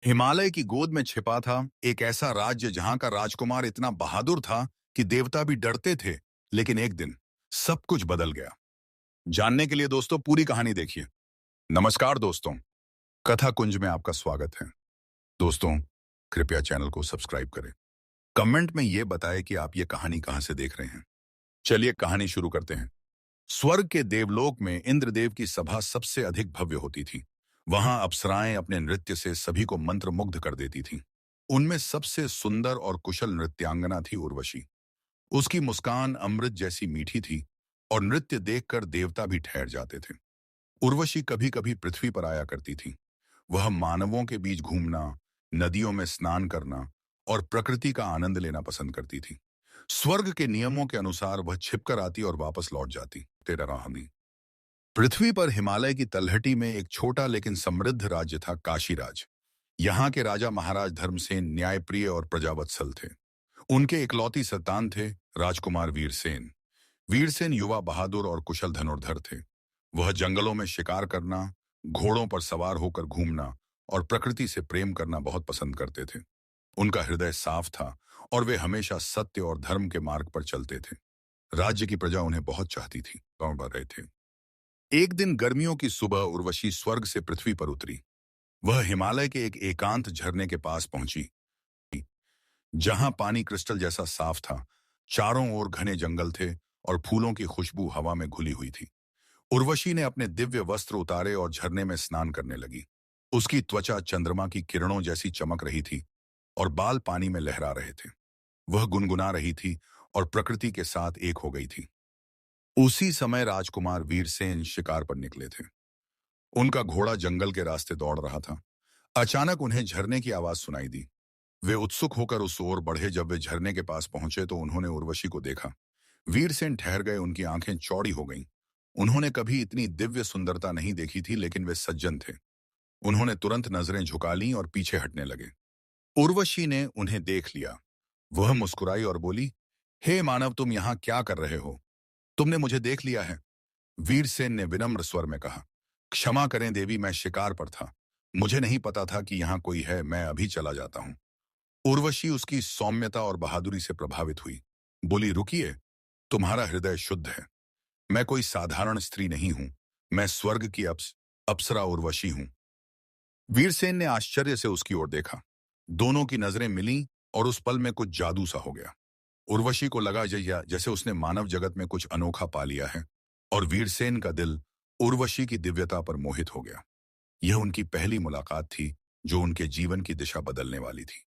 हिमालय की गोद में छिपा था एक ऐसा राज्य जहां का राजकुमार इतना बहादुर था कि देवता भी डरते थे। लेकिन एक दिन सब कुछ बदल गया। जानने के लिए दोस्तों पूरी कहानी देखिए। नमस्कार दोस्तों, कथा कुंज में आपका स्वागत है। दोस्तों, कृपया चैनल को सब्सक्राइब करें। कमेंट में यह बताएं कि आप ये कहानी कहां से देख रहे हैं। चलिए कहानी शुरू करते हैं। स्वर्ग के देवलोक में इंद्रदेव की सभा सबसे अधिक भव्य होती थी। वहां अप्सराएं अपने नृत्य से सभी को मंत्रमुग्ध कर देती थीं। उनमें सबसे सुंदर और कुशल नृत्यांगना थी उर्वशी। उसकी मुस्कान अमृत जैसी मीठी थी और नृत्य देखकर देवता भी ठहर जाते थे। उर्वशी कभी कभी पृथ्वी पर आया करती थी। वह मानवों के बीच घूमना, नदियों में स्नान करना और प्रकृति का आनंद लेना पसंद करती थी। स्वर्ग के नियमों के अनुसार वह छिपकर आती और वापस लौट जाती। तेरा राहमी। पृथ्वी पर हिमालय की तलहटी में एक छोटा लेकिन समृद्ध राज्य था, काशीराज। यहाँ के राजा महाराज धर्मसेन न्यायप्रिय और प्रजावत्सल थे। उनके इकलौती संतान थे राजकुमार वीरसेन। वीरसेन युवा, बहादुर और कुशल धनुर्धर थे। वह जंगलों में शिकार करना, घोड़ों पर सवार होकर घूमना और प्रकृति से प्रेम करना बहुत पसंद करते थे। उनका हृदय साफ था और वे हमेशा सत्य और धर्म के मार्ग पर चलते थे। राज्य की प्रजा उन्हें बहुत चाहती थी। गांव बढ़ रहे थे। एक दिन गर्मियों की सुबह उर्वशी स्वर्ग से पृथ्वी पर उतरी। वह हिमालय के एक एकांत झरने के पास पहुंची, जहां पानी क्रिस्टल जैसा साफ था। चारों ओर घने जंगल थे और फूलों की खुशबू हवा में घुली हुई थी। उर्वशी ने अपने दिव्य वस्त्र उतारे और झरने में स्नान करने लगी। उसकी त्वचा चंद्रमा की किरणों जैसी चमक रही थी और बाल पानी में लहरा रहे थे। वह गुनगुना रही थी और प्रकृति के साथ एक हो गई थी। उसी समय राजकुमार वीरसेन शिकार पर निकले थे। उनका घोड़ा जंगल के रास्ते दौड़ रहा था। अचानक उन्हें झरने की आवाज सुनाई दी। वे उत्सुक होकर उस ओर बढ़े। जब वे झरने के पास पहुंचे तो उन्होंने उर्वशी को देखा। वीरसेन ठहर गए, उनकी आंखें चौड़ी हो गईं। उन्होंने कभी इतनी दिव्य सुंदरता नहीं देखी थी, लेकिन वे सज्जन थे। उन्होंने तुरंत नजरें झुका लीं और पीछे हटने लगे। उर्वशी ने उन्हें देख लिया। वह मुस्कुराई और बोली, हे मानव, तुम यहाँ क्या कर रहे हो? तुमने मुझे देख लिया है। वीरसेन ने विनम्र स्वर में कहा, क्षमा करें देवी, मैं शिकार पर था। मुझे नहीं पता था कि यहाँ कोई है। मैं अभी चला जाता हूँ। उर्वशी उसकी सौम्यता और बहादुरी से प्रभावित हुई। बोली, रुकिए, तुम्हारा हृदय शुद्ध है। मैं कोई साधारण स्त्री नहीं हूं। मैं स्वर्ग की अप्सरा उर्वशी हूं। वीरसेन ने आश्चर्य से उसकी ओर देखा। दोनों की नजरें मिलीं और उस पल में कुछ जादू सा हो गया। उर्वशी को लगा जैसे उसने मानव जगत में कुछ अनोखा पा लिया है, और वीरसेन का दिल उर्वशी की दिव्यता पर मोहित हो गया। यह उनकी पहली मुलाकात थी, जो उनके जीवन की दिशा बदलने वाली थी।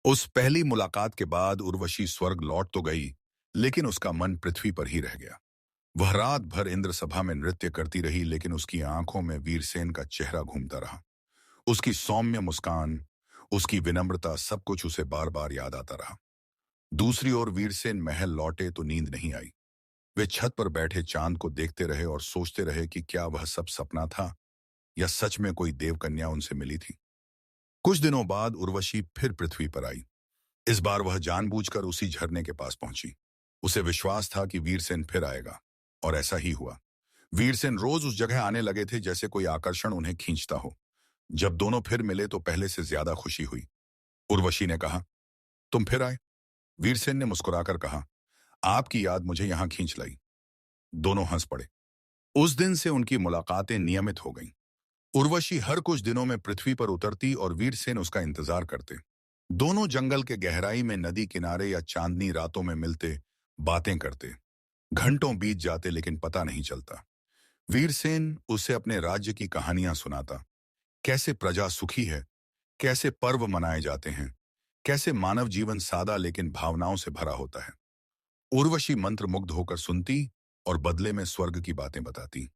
उस पहली मुलाकात के बाद उर्वशी स्वर्ग लौट तो गई, लेकिन उसका मन पृथ्वी पर ही रह गया। वह रात भर इंद्र सभा में नृत्य करती रही, लेकिन उसकी आंखों में वीरसेन का चेहरा घूमता रहा। उसकी सौम्य मुस्कान, उसकी विनम्रता, सब कुछ उसे बार बार याद आता रहा। दूसरी ओर वीरसेन महल लौटे तो नींद नहीं आई। वे छत पर बैठे चांद को देखते रहे और सोचते रहे कि क्या वह सब सपना था या सच में कोई देवकन्या उनसे मिली थी। कुछ दिनों बाद उर्वशी फिर पृथ्वी पर आई। इस बार वह जानबूझकर उसी झरने के पास पहुंची। उसे विश्वास था कि वीरसेन फिर आएगा, और ऐसा ही हुआ। वीरसेन रोज उस जगह आने लगे थे, जैसे कोई आकर्षण उन्हें खींचता हो। जब दोनों फिर मिले तो पहले से ज्यादा खुशी हुई। उर्वशी ने कहा, तुम फिर आए? वीरसेन ने मुस्कुराकर कहा, आपकी याद मुझे यहां खींच लाई। दोनों हंस पड़े। उस दिन से उनकी मुलाकातें नियमित हो गईं। उर्वशी हर कुछ दिनों में पृथ्वी पर उतरती और वीरसेन उसका इंतजार करते। दोनों जंगल के गहराई में, नदी किनारे या चांदनी रातों में मिलते, बातें करते। घंटों बीत जाते लेकिन पता नहीं चलता। वीरसेन उसे अपने राज्य की कहानियां सुनाता। कैसे प्रजा सुखी है, कैसे पर्व मनाए जाते हैं, कैसे मानव जीवन सादा लेकिन भावनाओं से भरा होता है। उर्वशी मंत्रमुग्ध होकर सुनती और बदले में स्वर्ग की बातें बताती।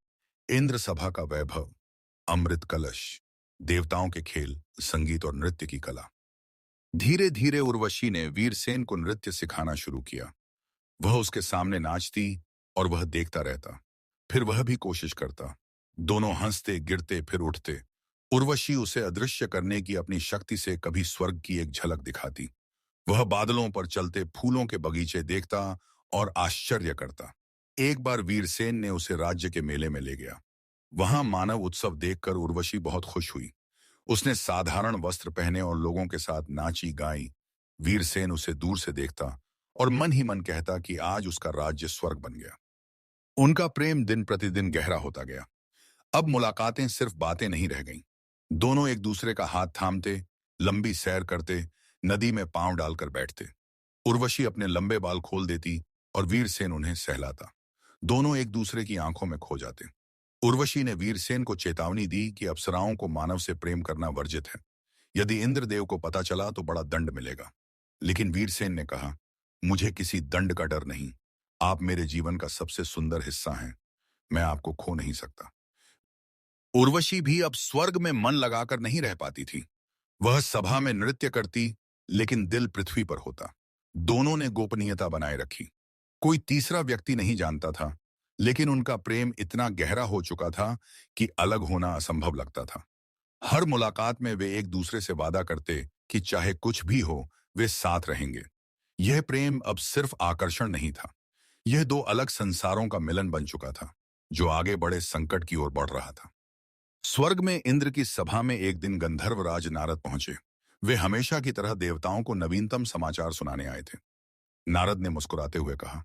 इंद्र सभा का वैभव, अमृत कलश, देवताओं के खेल, संगीत और नृत्य की कला। धीरे धीरे उर्वशी ने वीरसेन को नृत्य सिखाना शुरू किया। वह उसके सामने नाचती और वह देखता रहता। फिर वह भी कोशिश करता। दोनों हंसते, गिरते, फिर उठते। उर्वशी उसे अदृश्य करने की अपनी शक्ति से कभी स्वर्ग की एक झलक दिखाती। वह बादलों पर चलते फूलों के बगीचे देखता और आश्चर्य करता। एक बार वीरसेन ने उसे राज्य के मेले में ले गया। वहां मानव उत्सव देखकर उर्वशी बहुत खुश हुई। उसने साधारण वस्त्र पहने और लोगों के साथ नाची गाई। वीरसेन उसे दूर से देखता और मन ही मन कहता कि आज उसका राज्य स्वर्ग बन गया। उनका प्रेम दिन प्रतिदिन गहरा होता गया। अब मुलाकातें सिर्फ बातें नहीं रह गईं। दोनों एक दूसरे का हाथ थामते, लंबी सैर करते, नदी में पांव डालकर बैठते। उर्वशी अपने लंबे बाल खोल देती और वीरसेन उन्हें सहलाता। दोनों एक दूसरे की आंखों में खो जाते। उर्वशी ने वीरसेन को चेतावनी दी कि अप्सराओं को मानव से प्रेम करना वर्जित है। यदि इंद्रदेव को पता चला तो बड़ा दंड मिलेगा। लेकिन वीरसेन ने कहा, मुझे किसी दंड का डर नहीं। आप मेरे जीवन का सबसे सुंदर हिस्सा हैं। मैं आपको खो नहीं सकता। उर्वशी भी अब स्वर्ग में मन लगाकर नहीं रह पाती थी। वह सभा में नृत्य करती, लेकिन दिल पृथ्वी पर होता। दोनों ने गोपनीयता बनाए रखी। कोई तीसरा व्यक्ति नहीं जानता था, लेकिन उनका प्रेम इतना गहरा हो चुका था कि अलग होना असंभव लगता था। हर मुलाकात में वे एक दूसरे से वादा करते कि चाहे कुछ भी हो, वे साथ रहेंगे। यह प्रेम अब सिर्फ आकर्षण नहीं था। यह दो अलग संसारों का मिलन बन चुका था, जो आगे बड़े संकट की ओर बढ़ रहा था। स्वर्ग में इंद्र की सभा में एक दिन गंधर्वराज नारद पहुंचे। वे हमेशा की तरह देवताओं को नवीनतम समाचार सुनाने आए थे। नारद ने मुस्कुराते हुए कहा,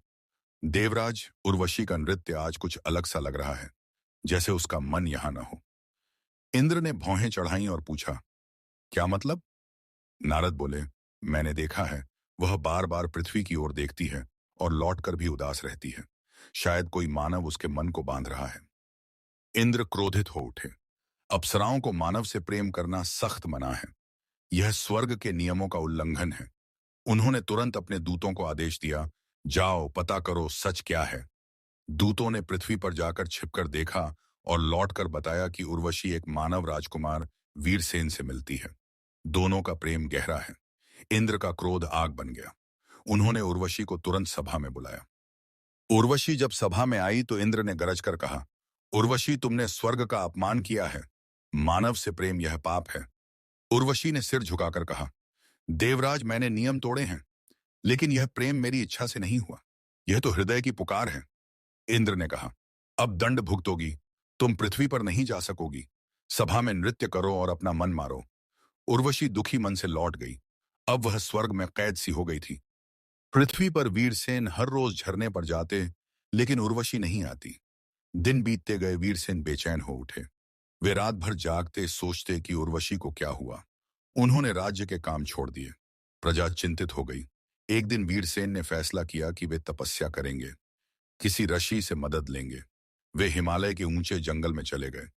देवराज, उर्वशी का नृत्य आज कुछ अलग सा लग रहा है, जैसे उसका मन यहां न हो। इंद्र ने भौहें चढ़ाई और पूछा, क्या मतलब? नारद बोले, मैंने देखा है, वह बार बार पृथ्वी की ओर देखती है और लौटकर भी उदास रहती है। शायद कोई मानव उसके मन को बांध रहा है। इंद्र क्रोधित हो उठे। अप्सराओं को मानव से प्रेम करना सख्त मना है। यह स्वर्ग के नियमों का उल्लंघन है। उन्होंने तुरंत अपने दूतों को आदेश दिया, जाओ पता करो सच क्या है। दूतों ने पृथ्वी पर जाकर छिपकर देखा और लौटकर बताया कि उर्वशी एक मानव राजकुमार वीरसेन से मिलती है। दोनों का प्रेम गहरा है। इंद्र का क्रोध आग बन गया। उन्होंने उर्वशी को तुरंत सभा में बुलाया। उर्वशी जब सभा में आई तो इंद्र ने गरज कर कहा, उर्वशी, तुमने स्वर्ग का अपमान किया है। मानव से प्रेम यह पाप है। उर्वशी ने सिर झुकाकर कहा, देवराज, मैंने नियम तोड़े हैं, लेकिन यह प्रेम मेरी इच्छा से नहीं हुआ। यह तो हृदय की पुकार है। इंद्र ने कहा, अब दंड भुगतोगी। तुम पृथ्वी पर नहीं जा सकोगी। सभा में नृत्य करो और अपना मन मारो। उर्वशी दुखी मन से लौट गई। अब वह स्वर्ग में कैद सी हो गई थी। पृथ्वी पर वीरसेन हर रोज झरने पर जाते, लेकिन उर्वशी नहीं आती। दिन बीतते गए, वीरसेन बेचैन हो उठे। वे रात भर जागते, सोचते कि उर्वशी को क्या हुआ। उन्होंने राज्य के काम छोड़ दिए। प्रजा चिंतित हो गई। एक दिन वीरसेन ने फैसला किया कि वे तपस्या करेंगे, किसी ऋषि से मदद लेंगे। वे हिमालय के ऊंचे जंगल में चले गए।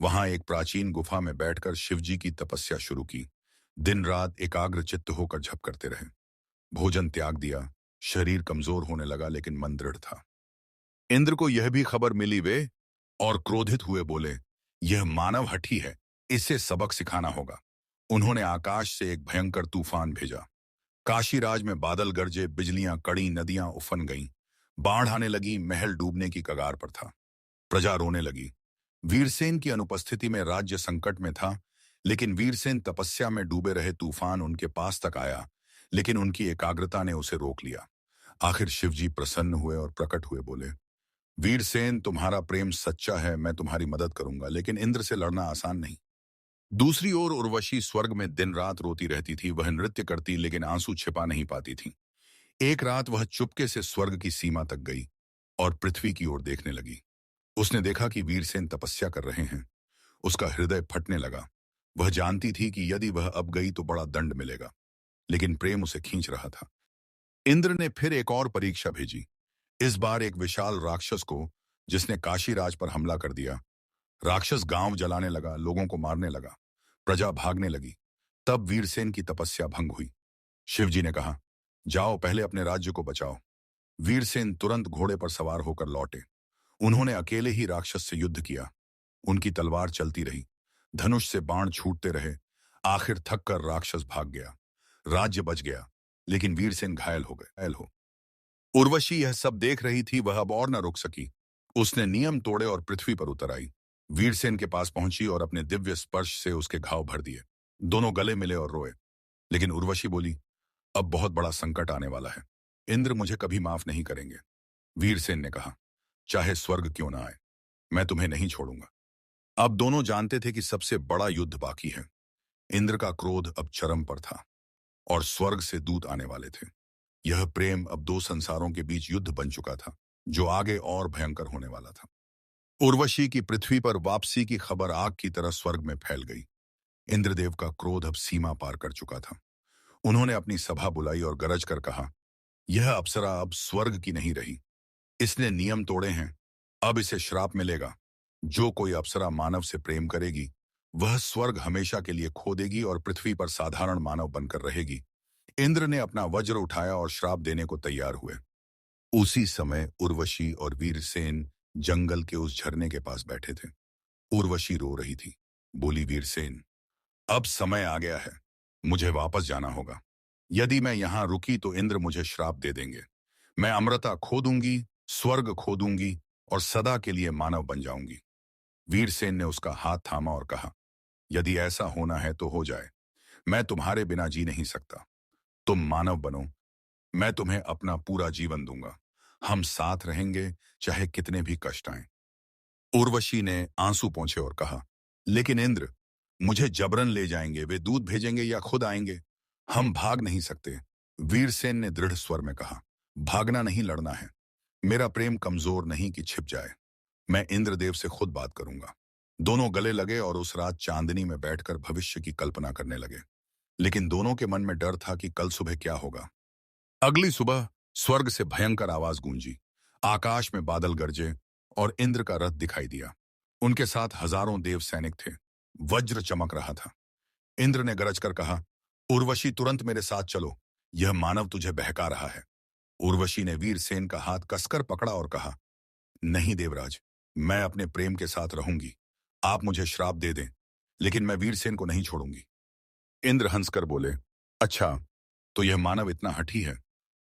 वहां एक प्राचीन गुफा में बैठकर शिवजी की तपस्या शुरू की। दिन रात एकाग्र चित्त होकर झप करते रहे। भोजन त्याग दिया। शरीर कमजोर होने लगा, लेकिन मन दृढ़ था। इंद्र को यह भी खबर मिली वे और क्रोधित हुए बोले, यह मानव हठी है, इसे सबक सिखाना होगा। उन्होंने आकाश से एक भयंकर तूफान भेजा। काशीराज में बादल गरजे, बिजलियां कड़ी, नदियां उफन गईं। बाढ़ आने लगी, महल डूबने की कगार पर था। प्रजा रोने लगी। वीरसेन की अनुपस्थिति में राज्य संकट में था, लेकिन वीरसेन तपस्या में डूबे रहे। तूफान उनके पास तक आया, लेकिन उनकी एकाग्रता ने उसे रोक लिया। आखिर शिवजी प्रसन्न हुए और प्रकट हुए, बोले, वीरसेन, तुम्हारा प्रेम सच्चा है, मैं तुम्हारी मदद करूंगा, लेकिन इंद्र से लड़ना आसान नहीं। दूसरी ओर उर्वशी स्वर्ग में दिन रात रोती रहती थी। वह नृत्य करती, लेकिन आंसू छिपा नहीं पाती थी। एक रात वह चुपके से स्वर्ग की सीमा तक गई और पृथ्वी की ओर देखने लगी। उसने देखा कि वीरसेन तपस्या कर रहे हैं। उसका हृदय फटने लगा। वह जानती थी कि यदि वह अब गई तो बड़ा दंड मिलेगा, लेकिन प्रेम उसे खींच रहा था। इंद्र ने फिर एक और परीक्षा भेजी। इस बार एक विशाल राक्षस को, जिसने काशीराज पर हमला कर दिया। राक्षस गांव जलाने लगा, लोगों को मारने लगा। प्रजा भागने लगी। तब वीरसेन की तपस्या भंग हुई। शिवजी ने कहा, जाओ पहले अपने राज्य को बचाओ। वीरसेन तुरंत घोड़े पर सवार होकर लौटे। उन्होंने अकेले ही राक्षस से युद्ध किया। उनकी तलवार चलती रही, धनुष से बाण छूटते रहे। आखिर थक कर राक्षस भाग गया। राज्य बच गया, लेकिन वीरसेन घायल हो। उर्वशी यह सब देख रही थी। वह अब और न रुक सकी। उसने नियम तोड़े और पृथ्वी पर उतर आई। वीरसेन के पास पहुंची और अपने दिव्य स्पर्श से उसके घाव भर दिए। दोनों गले मिले और रोए। लेकिन उर्वशी बोली, अब बहुत बड़ा संकट आने वाला है। इंद्र मुझे कभी माफ नहीं करेंगे। वीरसेन ने कहा, चाहे स्वर्ग क्यों ना आए, मैं तुम्हें नहीं छोड़ूंगा। अब दोनों जानते थे कि सबसे बड़ा युद्ध बाकी है। इंद्र का क्रोध अब चरम पर था और स्वर्ग से दूत आने वाले थे। यह प्रेम अब दो संसारों के बीच युद्ध बन चुका था, जो आगे और भयंकर होने वाला था। उर्वशी की पृथ्वी पर वापसी की खबर आग की तरह स्वर्ग में फैल गई। इंद्रदेव का क्रोध अब सीमा पार कर चुका था। उन्होंने अपनी सभा बुलाई और गरज कर कहा, यह अप्सरा अब स्वर्ग की नहीं रही। इसने नियम तोड़े हैं, अब इसे श्राप मिलेगा। जो कोई अप्सरा मानव से प्रेम करेगी, वह स्वर्ग हमेशा के लिए खो देगी और पृथ्वी पर साधारण मानव बनकर रहेगी। इंद्र ने अपना वज्र उठाया और श्राप देने को तैयार हुए। उसी समय उर्वशी और वीरसेन जंगल के उस झरने के पास बैठे थे। उर्वशी रो रही थी। बोली, वीरसेन, अब समय आ गया है, मुझे वापस जाना होगा। यदि मैं यहां रुकी तो इंद्र मुझे श्राप दे देंगे। मैं अमृता खो दूंगी, स्वर्ग खो दूंगी और सदा के लिए मानव बन जाऊंगी। वीरसेन ने उसका हाथ थामा और कहा, यदि ऐसा होना है तो हो जाए। मैं तुम्हारे बिना जी नहीं सकता। तुम मानव बनो, मैं तुम्हें अपना पूरा जीवन दूंगा। हम साथ रहेंगे, चाहे कितने भी कष्ट आएं। उर्वशी ने आंसू पोंछे और कहा, लेकिन इंद्र, मुझे जबरन ले जाएंगे, वे दूध भेजेंगे या खुद आएंगे। हम भाग नहीं सकते। वीरसेन ने दृढ़ स्वर में कहा, भागना नहीं, लड़ना है। मेरा प्रेम कमजोर नहीं कि छिप जाए। मैं इंद्रदेव से खुद बात करूंगा। दोनों गले लगे और उस रात चांदनी में बैठकर भविष्य की कल्पना करने लगे। लेकिन दोनों के मन में डर था कि कल सुबह क्या होगा। अगली सुबह स्वर्ग से भयंकर आवाज गूंजी। आकाश में बादल गरजे और इंद्र का रथ दिखाई दिया। उनके साथ हजारों देव सैनिक थे। वज्र चमक रहा था। इंद्र ने गरज कर कहा, उर्वशी, तुरंत मेरे साथ चलो। यह मानव तुझे बहका रहा है। उर्वशी ने वीरसेन का हाथ कसकर पकड़ा और कहा, नहीं देवराज, मैं अपने प्रेम के साथ रहूंगी। आप मुझे श्राप दे दें, लेकिन मैं वीरसेन को नहीं छोड़ूंगी। इंद्र हंसकर बोले, अच्छा, तो यह मानव इतना हठी है।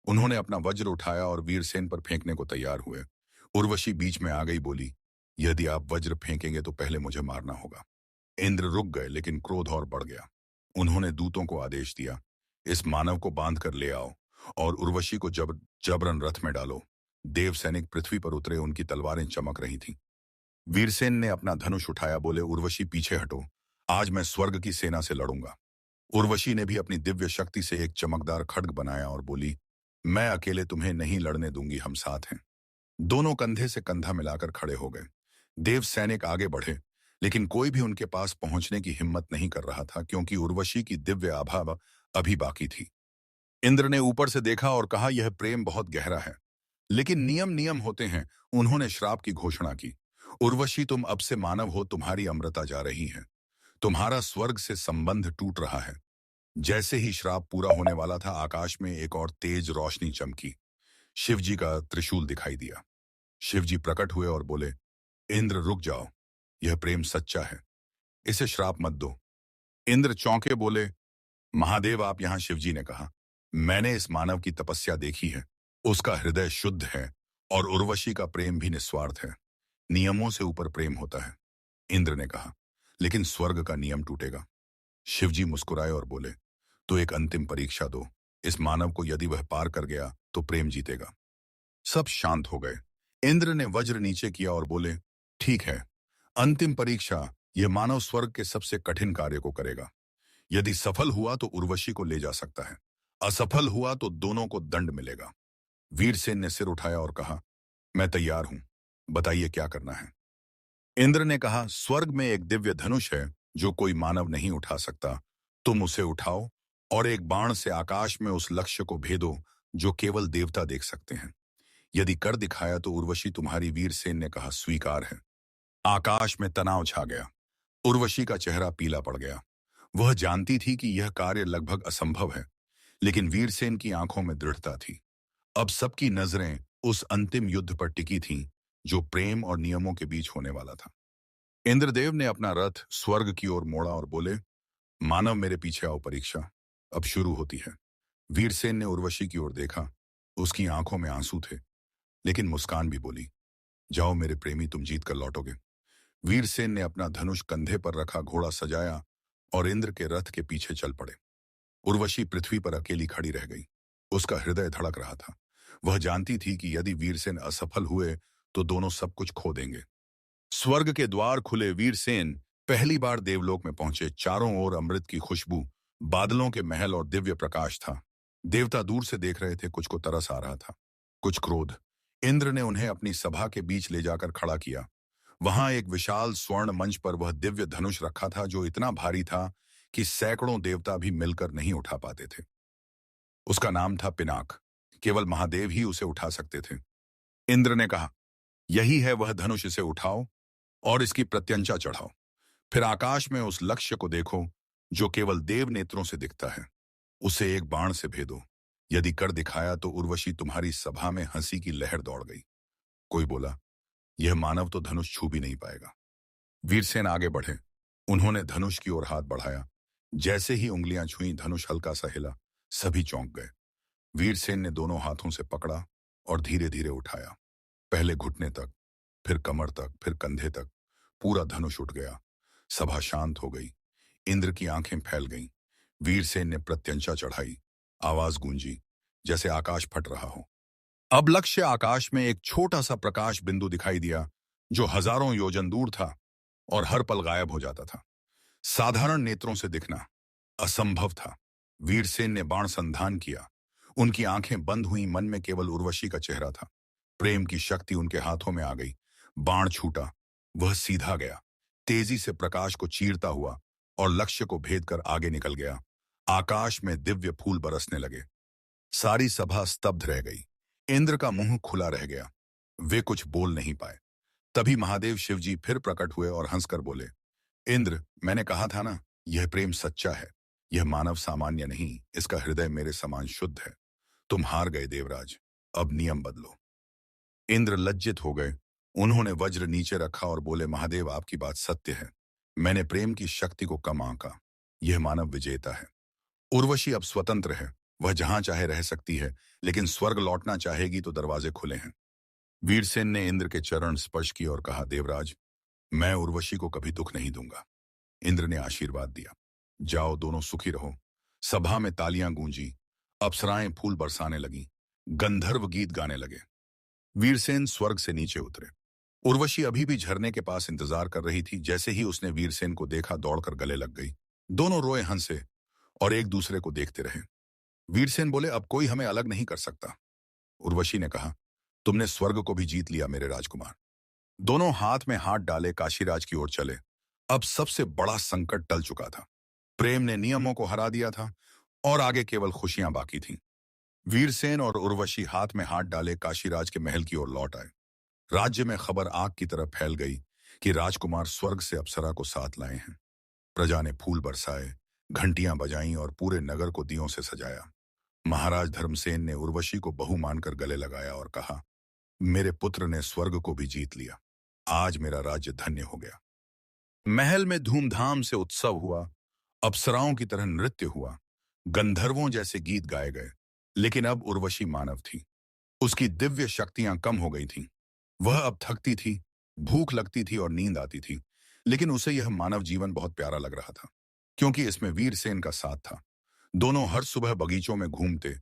उन्होंने अपना वज्र उठाया और वीरसेन पर फेंकने को तैयार हुए। उर्वशी बीच में आ गई, बोली, यदि आप वज्र फेंकेंगे तो पहले मुझे मारना होगा। इंद्र रुक गए, लेकिन क्रोध और बढ़ गया। उन्होंने दूतों को आदेश दिया, इस मानव को बांध कर ले आओ और उर्वशी को जबरन रथ में डालो। देव सैनिक पृथ्वी पर उतरे, उनकी तलवारें चमक रही थीं। वीरसेन ने अपना धनुष उठाया, बोले, उर्वशी पीछे हटो, आज मैं स्वर्ग की सेना से लड़ूंगा। उर्वशी ने भी अपनी दिव्य शक्ति से एक चमकदार खड्ग बनाया और बोली, मैं अकेले तुम्हें नहीं लड़ने दूंगी, हम साथ हैं। दोनों कंधे से कंधा मिलाकर खड़े हो गए। देव सैनिक आगे बढ़े, लेकिन कोई भी उनके पास पहुंचने की हिम्मत नहीं कर रहा था, क्योंकि उर्वशी की दिव्य आभा अभी बाकी थी। इंद्र ने ऊपर से देखा और कहा, यह प्रेम बहुत गहरा है, लेकिन नियम नियम होते हैं। उन्होंने श्राप की घोषणा की, उर्वशी, तुम अब से मानव हो, तुम्हारी अमृता जा रही है, तुम्हारा स्वर्ग से संबंध टूट रहा है। जैसे ही श्राप पूरा होने वाला था, आकाश में एक और तेज रोशनी चमकी। शिवजी का त्रिशूल दिखाई दिया। शिवजी प्रकट हुए और बोले, इंद्र रुक जाओ, यह प्रेम सच्चा है, इसे श्राप मत दो। इंद्र चौंके, बोले, महादेव आप यहाँ। शिवजी ने कहा, मैंने इस मानव की तपस्या देखी है, उसका हृदय शुद्ध है और उर्वशी का प्रेम भी निस्वार्थ है। नियमों से ऊपर प्रेम होता है। इंद्र ने कहा, लेकिन स्वर्ग का नियम टूटेगा। शिवजी मुस्कुराए और बोले, तो एक अंतिम परीक्षा दो। इस मानव को यदि वह पार कर गया तो प्रेम जीतेगा। सब शांत हो गए। इंद्र ने वज्र नीचे किया और बोले, ठीक है, अंतिम परीक्षा, यह मानव स्वर्ग के सबसे कठिन कार्य को करेगा। यदि सफल हुआ तो उर्वशी को ले जा सकता है, असफल हुआ तो दोनों को दंड मिलेगा। वीरसेन ने सिर उठाया और कहा, मैं तैयार हूं, बताइए क्या करना है। इंद्र ने कहा, स्वर्ग में एक दिव्य धनुष है जो कोई मानव नहीं उठा सकता। तुम उसे उठाओ और एक बाण से आकाश में उस लक्ष्य को भेदो जो केवल देवता देख सकते हैं। यदि कर दिखाया तो उर्वशी तुम्हारी। वीरसेन ने कहा, स्वीकार है। आकाश में तनाव छा गया। उर्वशी का चेहरा पीला पड़ गया। वह जानती थी कि यह कार्य लगभग असंभव है, लेकिन वीरसेन की आंखों में दृढ़ता थी। अब सबकी नजरें उस अंतिम युद्ध पर टिकी थीं, जो प्रेम और नियमों के बीच होने वाला था। इंद्रदेव ने अपना रथ स्वर्ग की ओर मोड़ा और बोले, मानव मेरे पीछे आओ, परीक्षा अब शुरू होती है। वीरसेन ने उर्वशी की ओर देखा। उसकी आंखों में आंसू थे, लेकिन मुस्कान भी बोली, जाओ मेरे प्रेमी, तुम जीत कर लौटोगे। वीरसेन ने अपना धनुष कंधे पर रखा, घोड़ा सजाया और इंद्र के रथ के पीछे चल पड़े। उर्वशी पृथ्वी पर अकेली खड़ी रह गई। उसका हृदय धड़क रहा था। वह जानती थी कि यदि वीरसेन असफल हुए तो दोनों सब कुछ खो देंगे। स्वर्ग के द्वार खुले। वीरसेन पहली बार देवलोक में पहुंचे, चारों ओर अमृत की खुशबू, बादलों के महल और दिव्य प्रकाश था। देवता दूर से देख रहे थे, कुछ को तरस आ रहा था, कुछ क्रोध। इंद्र ने उन्हें अपनी सभा के बीच ले जाकर खड़ा किया। वहां एक विशाल स्वर्ण मंच पर वह दिव्य धनुष रखा था, जो इतना भारी था कि सैकड़ों देवता भी मिलकर नहीं उठा पाते थे। उसका नाम था पिनाक। केवल महादेव ही उसे उठा सकते थे। इंद्र ने कहा, यही है वह धनुष, इसे उठाओ और इसकी प्रत्यंचा चढ़ाओ। फिर आकाश में उस लक्ष्य को देखो जो केवल देव नेत्रों से दिखता है। उसे एक बाण से भेदो। यदि कर दिखाया तो उर्वशी, तुम्हारी सभा में हंसी की लहर दौड़ गई। कोई बोला, यह मानव तो धनुष छू भी नहीं पाएगा। वीरसेन आगे बढ़े। उन्होंने धनुष की ओर हाथ बढ़ाया। जैसे ही उंगलियां छुई, धनुष हल्का सा हिला। सभी चौंक गए। वीरसेन ने दोनों हाथों से पकड़ा और धीरे धीरे उठाया। पहले घुटने तक, फिर कमर तक, फिर कंधे तक। पूरा धनुष उठ गया। सभा शांत हो गई। इंद्र की आंखें फैल गईं। वीरसेन ने प्रत्यंचा चढ़ाई। आवाज गूंजी जैसे आकाश फट रहा हो। अब लक्ष्य आकाश में एक छोटा सा प्रकाश बिंदु दिखाई दिया, जो हजारों योजन दूर था और हर पल गायब हो जाता था। साधारण नेत्रों से दिखना असंभव था। वीरसेन ने बाण संधान किया। उनकी आंखें बंद हुई, मन में केवल उर्वशी का चेहरा था। प्रेम की शक्ति उनके हाथों में आ गई। बाण छूटा, वह सीधा गया, तेजी से प्रकाश को चीरता हुआ और लक्ष्य को भेद कर आगे निकल गया। आकाश में दिव्य फूल बरसने लगे। सारी सभा स्तब्ध रह गई। इंद्र का मुंह खुला रह गया। वे कुछ बोल नहीं पाए। तभी महादेव शिवजी फिर प्रकट हुए और हंसकर बोले, इंद्र, मैंने कहा था ना, यह प्रेम सच्चा है। यह मानव सामान्य नहीं, इसका हृदय मेरे समान शुद्ध है। तुम हार गए देवराज, अब नियम बदलो। इंद्र लज्जित हो गए। उन्होंने वज्र नीचे रखा और बोले, महादेव, आपकी बात सत्य है। मैंने प्रेम की शक्ति को कम आंका। यह मानव विजेता है। उर्वशी अब स्वतंत्र है। वह जहां चाहे रह सकती है, लेकिन स्वर्ग लौटना चाहेगी तो दरवाजे खुले हैं। वीरसेन ने इंद्र के चरण स्पर्श किए और कहा, देवराज, मैं उर्वशी को कभी दुख नहीं दूंगा। इंद्र ने आशीर्वाद दिया। जाओ, दोनों सुखी रहो। सभा में तालियां गूंजी। अप्सराएं फूल बरसाने लगीं। गंधर्व गीत गाने लगे। वीरसेन स्वर्ग से नीचे उतरे। उर्वशी अभी भी झरने के पास इंतजार कर रही थी। जैसे ही उसने वीरसेन को देखा, दौड़कर गले लग गई। दोनों रोए हंसे और एक दूसरे को देखते रहे। वीरसेन बोले, अब कोई हमें अलग नहीं कर सकता। उर्वशी ने कहा, तुमने स्वर्ग को भी जीत लिया मेरे राजकुमार। दोनों हाथ में हाथ डाले काशीराज की ओर चले। अब सबसे बड़ा संकट टल चुका था। प्रेम ने नियमों को हरा दिया था और आगे केवल खुशियां बाकी थीं। वीरसेन और उर्वशी हाथ में हाथ डाले काशीराज के महल की ओर लौट आए। राज्य में खबर आग की तरह फैल गई कि राजकुमार स्वर्ग से अप्सरा को साथ लाए हैं। प्रजा ने फूल बरसाए, घंटियां बजाईं और पूरे नगर को दियों से सजाया। महाराज धर्मसेन ने उर्वशी को बहू मानकर गले लगाया और कहा, मेरे पुत्र ने स्वर्ग को भी जीत लिया। आज मेरा राज्य धन्य हो गया। महल में धूमधाम से उत्सव हुआ। अप्सराओं की तरह नृत्य हुआ। गंधर्वों जैसे गीत गाए गए। लेकिन अब उर्वशी मानव थी। उसकी दिव्य शक्तियां कम हो गई थीं। वह अब थकती थी, भूख लगती थी और नींद आती थी। लेकिन उसे यह मानव जीवन बहुत प्यारा लग रहा था, क्योंकि इसमें वीरसेन का साथ था। दोनों हर सुबह बगीचों में घूमते,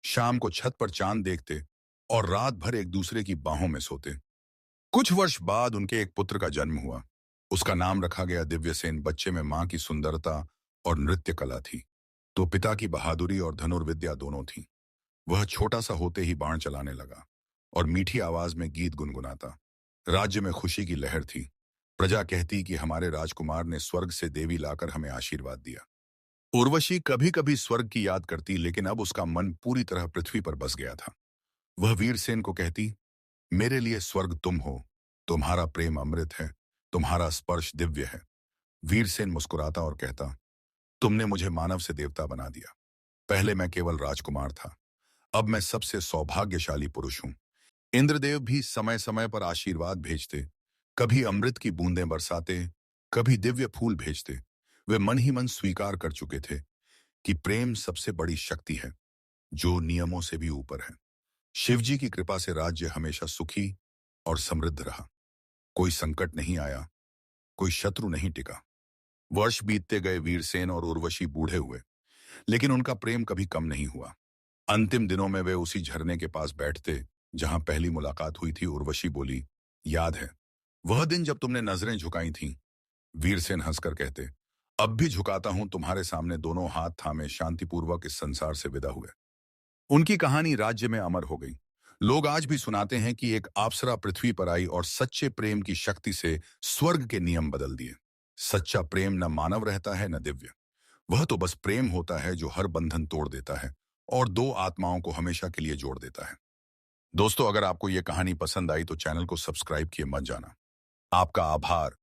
शाम को छत पर चांद देखते और रात भर एक दूसरे की बाहों में सोते। कुछ वर्ष बाद उनके एक पुत्र का जन्म हुआ। उसका नाम रखा गया दिव्यसेन। बच्चे में मां की सुंदरता और नृत्य कला थी, तो पिता की बहादुरी और धनुर्विद्या दोनों थी। वह छोटा सा होते ही बाण चलाने लगा और मीठी आवाज में गीत गुनगुनाता। राज्य में खुशी की लहर थी। प्रजा कहती कि हमारे राजकुमार ने स्वर्ग से देवी लाकर हमें आशीर्वाद दिया। उर्वशी कभी कभी स्वर्ग की याद करती, लेकिन अब उसका मन पूरी तरह पृथ्वी पर बस गया था। वह वीरसेन को कहती, मेरे लिए स्वर्ग तुम हो। तुम्हारा प्रेम अमृत है, तुम्हारा स्पर्श दिव्य है। वीरसेन मुस्कुराता और कहता, तुमने मुझे मानव से देवता बना दिया। पहले मैं केवल राजकुमार था, अब मैं सबसे सौभाग्यशाली पुरुष हूं। इंद्रदेव भी समय समय पर आशीर्वाद भेजते, कभी अमृत की बूंदें बरसाते, कभी दिव्य फूल भेजते। वे मन ही मन स्वीकार कर चुके थे कि प्रेम सबसे बड़ी शक्ति है, जो नियमों से भी ऊपर है। शिवजी की कृपा से राज्य हमेशा सुखी और समृद्ध रहा। कोई संकट नहीं आया, कोई शत्रु नहीं टिका। वर्ष बीतते गए। वीरसेन और उर्वशी बूढ़े हुए, लेकिन उनका प्रेम कभी कम नहीं हुआ। अंतिम दिनों में वे उसी झरने के पास बैठते जहां पहली मुलाकात हुई थी। उर्वशी बोली, याद है वह दिन जब तुमने नजरें झुकाई थीं? वीरसेन हंसकर कहते, अब भी झुकाता हूं तुम्हारे सामने दोनों हाथ थामे शांतिपूर्वक इस संसार से विदा हुए। उनकी कहानी राज्य में अमर हो गई। लोग आज भी सुनाते हैं कि एक अप्सरा पृथ्वी पर आई और सच्चे प्रेम की शक्ति से स्वर्ग के नियम बदल दिए। सच्चा प्रेम न मानव रहता है न दिव्य। वह तो बस प्रेम होता है जो हर बंधन तोड़ देता है और दो आत्माओं को हमेशा के लिए जोड़ देता है। दोस्तों, अगर आपको यह कहानी पसंद आई तो चैनल को सब्सक्राइब किए मत जाना। आपका आभार।